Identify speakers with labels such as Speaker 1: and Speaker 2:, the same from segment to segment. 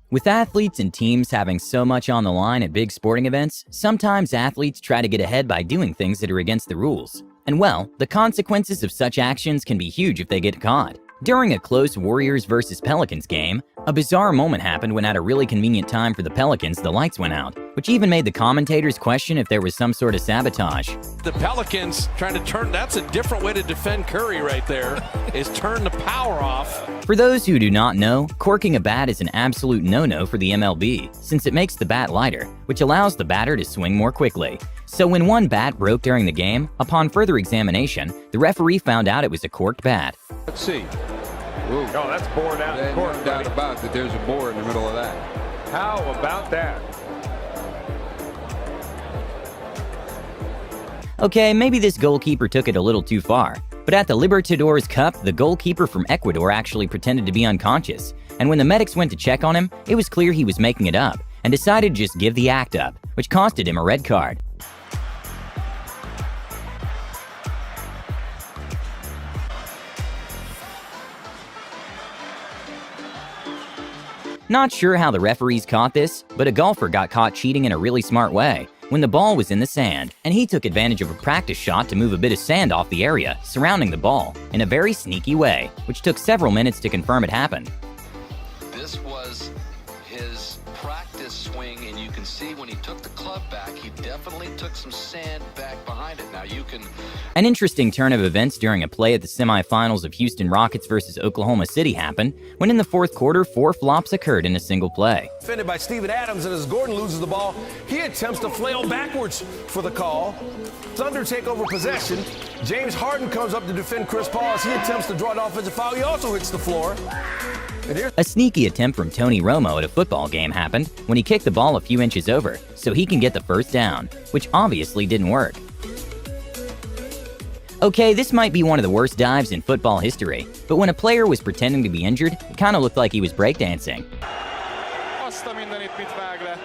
Speaker 1: With athletes and teams having so much on the line at big sporting events, sometimes athletes try to get ahead by doing things that are against the rules. And well, the consequences of such actions can be huge if they get caught. During a close Warriors vs Pelicans game, a bizarre moment happened when at a really convenient time for the Pelicans, the lights went out, which even made the commentators question if there was some sort of sabotage.
Speaker 2: The Pelicans trying to turn, that's a different way to defend Curry right there, is turn the power off.
Speaker 1: For those who do not know, corking a bat is an absolute no-no for the MLB, since it makes the bat lighter, which allows the batter to swing more quickly. So when one bat broke during the game, upon further examination, the referee found out it was a corked bat.
Speaker 3: Let's see.
Speaker 4: Ooh. Oh, that's bored out.
Speaker 3: There's no doubt about that there's a bore in the middle of that.
Speaker 4: How about that?
Speaker 1: Okay, maybe this goalkeeper took it a little too far, but at the Libertadores Cup, the goalkeeper from Ecuador actually pretended to be unconscious, and when the medics went to check on him, it was clear he was making it up, and decided to just give the act up, which costed him a red card. Not sure how the referees caught this, but a golfer got caught cheating in a really smart way when the ball was in the sand, and he took advantage of a practice shot to move a bit of sand off the area surrounding the ball in a very sneaky way, which took several minutes to confirm it happened.
Speaker 5: This was his practice swing, and you can see when he took the club back, he definitely took some sand back behind it. Now you can...
Speaker 1: An interesting turn of events during a play at the semifinals of Houston Rockets versus Oklahoma City happened when in the fourth quarter, 4 flops occurred in a single play.
Speaker 6: Defended by Steven Adams, and as Gordon loses the ball, he attempts to flail backwards for the call. Thunder take over possession. James Harden comes up to defend Chris Paul as he attempts to draw an offensive foul. He also hits the floor.
Speaker 1: A sneaky attempt from Tony Romo at a football game happened when he kicked the ball a few inches over so he can get the first down, which obviously didn't work. Okay, this might be one of the worst dives in football history, but when a player was pretending to be injured, it kind of looked like he was breakdancing.
Speaker 4: Azt a mindenit mit vág le.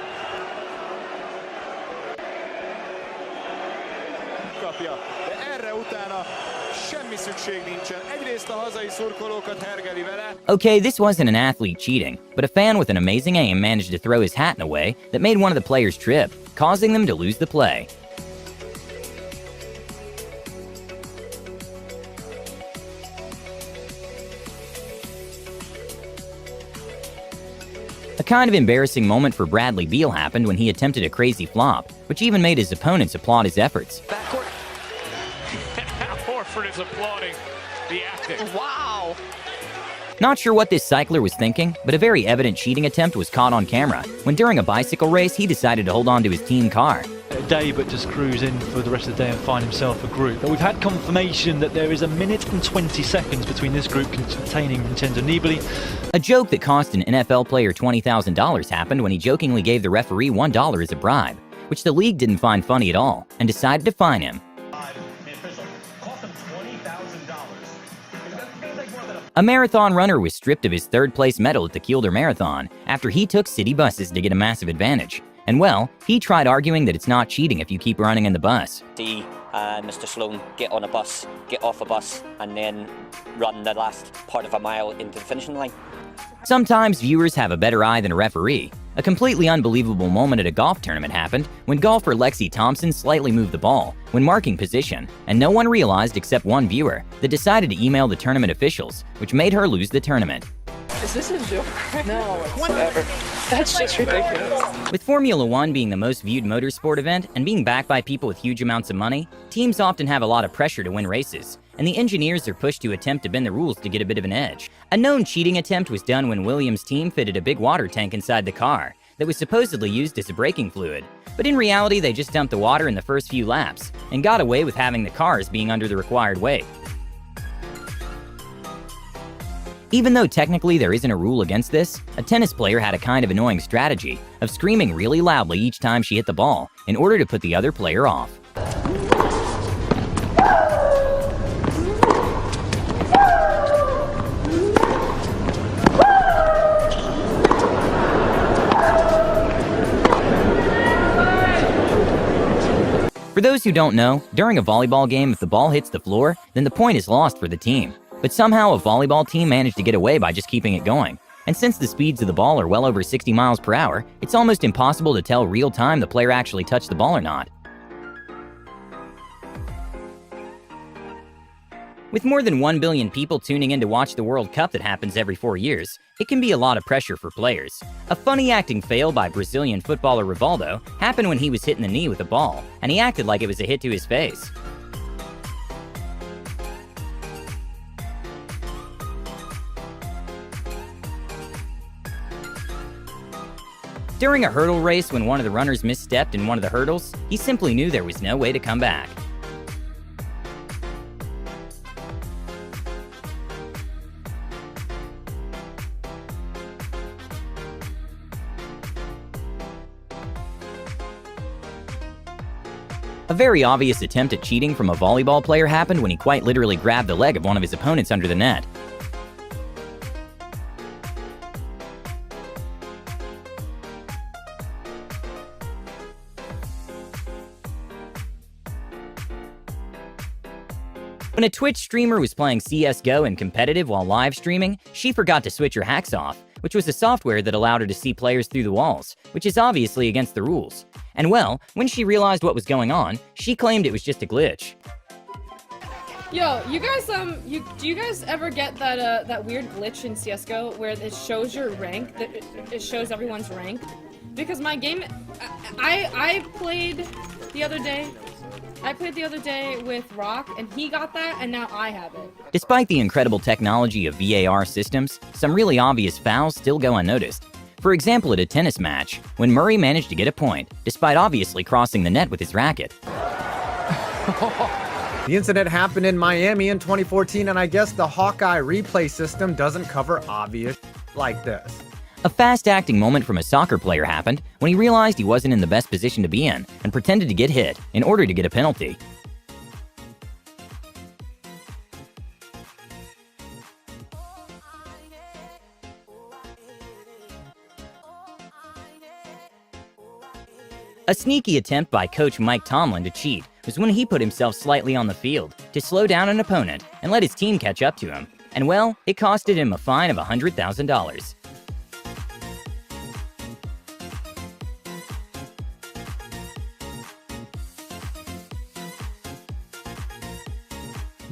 Speaker 4: Kapja. De erre utána semmi szükség nincsen. Egyrészt a hazai szurkolókat hergeli vele.
Speaker 1: Okay, this wasn't an athlete cheating, but a fan with an amazing aim managed to throw his hat in a way that made one of the players trip, causing them to lose the play. A kind of embarrassing moment for Bradley Beal happened when he attempted a crazy flop, which even made his opponents applaud his efforts.
Speaker 4: Backcourt. Al Horford is applauding the acting. Wow.
Speaker 1: Not sure what this cycler was thinking, but a very evident cheating attempt was caught on camera when during a bicycle race he decided to hold on to his team car.
Speaker 7: A day but just cruise in for the rest of the day and find himself a group. But we've had confirmation that there is 1 minute and 20 seconds between this group containing Vincenzo Nibali.
Speaker 1: A joke that cost an NFL player $20,000 happened when he jokingly gave the referee $1 as a bribe, which the league didn't find funny at all and decided to fine him. A marathon runner was stripped of his third-place medal at the Kielder Marathon after he took city buses to get a massive advantage. And well, he tried arguing that it's not cheating if you keep running in the bus.
Speaker 8: See Mr. Sloan get on a bus, get off a bus, and then run the last part of a mile into the finishing line.
Speaker 1: Sometimes viewers have a better eye than a referee. A completely unbelievable moment at a golf tournament happened when golfer Lexi Thompson slightly moved the ball when marking position, and no one realized except one viewer that decided to email the tournament officials, which made her lose the tournament.
Speaker 9: Is this a joke? No, whatever. That's just ridiculous.
Speaker 1: With Formula One being the most viewed motorsport event and being backed by people with huge amounts of money, teams often have a lot of pressure to win races, and the engineers are pushed to attempt to bend the rules to get a bit of an edge. A known cheating attempt was done when Williams' team fitted a big water tank inside the car that was supposedly used as a braking fluid, but in reality they just dumped the water in the first few laps and got away with having the cars being under the required weight. Even though technically there isn't a rule against this, a tennis player had a kind of annoying strategy of screaming really loudly each time she hit the ball in order to put the other player off. For those who don't know, during a volleyball game, if the ball hits the floor, then the point is lost for the team. But somehow a volleyball team managed to get away by just keeping it going. And since the speeds of the ball are well over 60 miles per hour, it's almost impossible to tell real time the player actually touched the ball or not. With more than 1 billion people tuning in to watch the World Cup that happens every 4 years, it can be a lot of pressure for players. A funny acting fail by Brazilian footballer Rivaldo happened when he was hit in the knee with a ball, and he acted like it was a hit to his face. During a hurdle race, when one of the runners misstepped in one of the hurdles, he simply knew there was no way to come back. A very obvious attempt at cheating from a volleyball player happened when he quite literally grabbed the leg of one of his opponents under the net. When a Twitch streamer was playing CSGO in competitive while live streaming, she forgot to switch her hacks off, which was a software that allowed her to see players through the walls, which is obviously against the rules. And well, when she realized what was going on, she claimed it was just a glitch.
Speaker 9: Yo, you guys, do you guys ever get that weird glitch in CS:GO where it shows your rank, that it shows everyone's rank? Because my game, I played the other day. I played the other day with Rock, and he got that, and now I have it.
Speaker 1: Despite the incredible technology of VAR systems, some really obvious fouls still go unnoticed. For example, at a tennis match, when Murray managed to get a point, despite obviously crossing the net with his racket.
Speaker 10: The incident happened in Miami in 2014, and I guess the Hawkeye replay system doesn't cover obvious like this.
Speaker 1: A fast-acting moment from a soccer player happened when he realized he wasn't in the best position to be in and pretended to get hit in order to get a penalty. A sneaky attempt by coach Mike Tomlin to cheat was when he put himself slightly on the field to slow down an opponent and let his team catch up to him. And well, it costed him a fine of $100,000.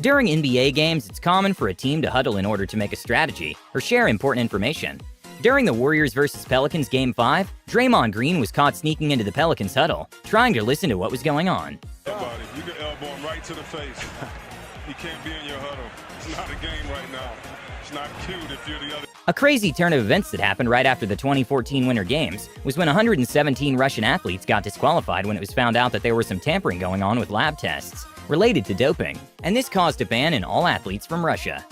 Speaker 1: During NBA games, it's common for a team to huddle in order to make a strategy or share important information. During the Warriors vs. Pelicans Game 5, Draymond Green was caught sneaking into the Pelicans huddle, trying to listen to what was going on.
Speaker 11: You can elbow him right to the face. He can't be in your huddle. It's not a game right now. It's not cute if you're the other.
Speaker 1: A crazy turn of events that happened right after the 2014 Winter Games was when 117 Russian athletes got disqualified when it was found out that there was some tampering going on with lab tests related to doping, and this caused a ban in all athletes from Russia.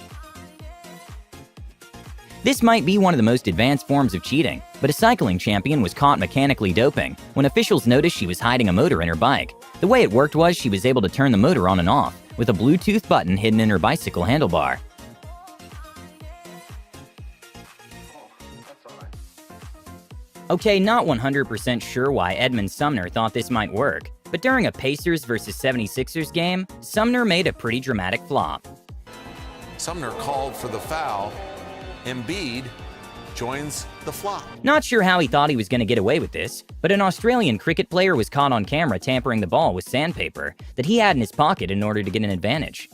Speaker 1: This might be one of the most advanced forms of cheating, but a cycling champion was caught mechanically doping when officials noticed she was hiding a motor in her bike. The way it worked was she was able to turn the motor on and off with a Bluetooth button hidden in her bicycle handlebar. Okay, not 100% sure why Edmund Sumner thought this might work, but during a Pacers vs. 76ers game, Sumner made a pretty dramatic flop.
Speaker 12: Sumner called for the foul. Embiid joins the flop.
Speaker 1: Not sure how he thought he was going to get away with this, but an Australian cricket player was caught on camera tampering the ball with sandpaper that he had in his pocket in order to get an advantage.